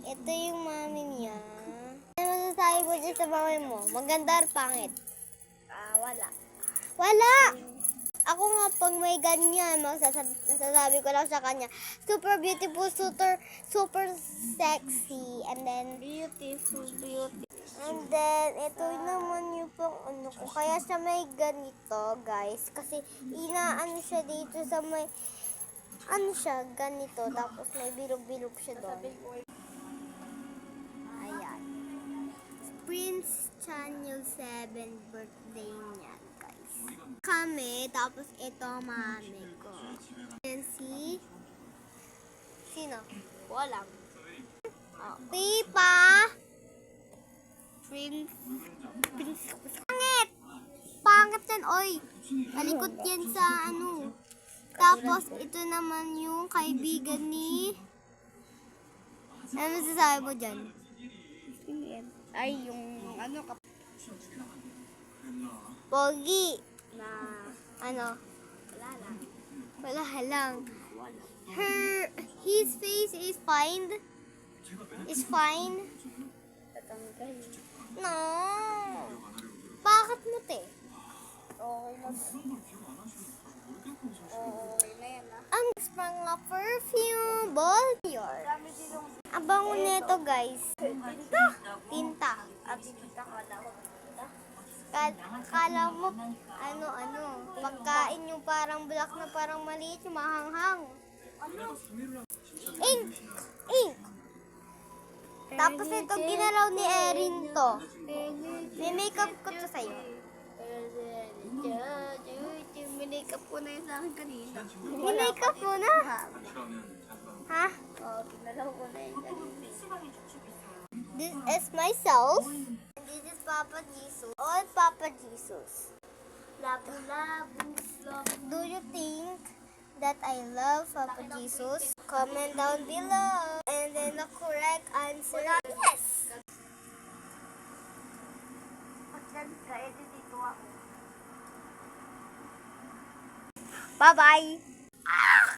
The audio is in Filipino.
ito yung mami niya. Ano masasabi mo dyan sa mami mo? Maganda or pangit? Wala. Wala! Ako nga, pag may ganyan, masasabi ko lang sa kanya, super beautiful, super sexy, and then, Beautiful. and then, ito naman yung pang ano ko. Kaya siya may ganito, guys, kasi inaano siya dito sa may, ano siya, ganito, tapos may bilog-bilog siya doon. Ayan. Prince Channel 7 birthday niya, guys. Kami, tapos ito mami ko. And sino? Wala. Pipa! Prince. Pangit! Pangit yan, oy! Malikot yan sa ano. Tapos, ito naman yung kaibigan ni... Ano masasabi mo dyan? Ay, yung ano ka Pogi! na Ano? wala lang. Wala lang. His face is fine. Is fine. Tatanggal. No. Bakit mo te? Okay lang. Okay na yan Ang mga perfume ball yun. Dami din yung Ang bango nito guys. Tinta. at tinta ka lang. Kala mo ano. Pagkain yung parang black na parang maliit yung mahanghang. Ink. Tapos ito ginalaw ni Erin to. May makeup ko to sa'yo. Minakeup ko na yun sa akin kanina. May makeup mo na? Ha? Oo, pinalaw ko na yun kanina. This is myself. And this is Papa Jesus. All Papa Jesus. Do you think that I love Papa Jesus? Comment down below. And then the correct answer is yes. Pag-edit dito ako. Bye-bye.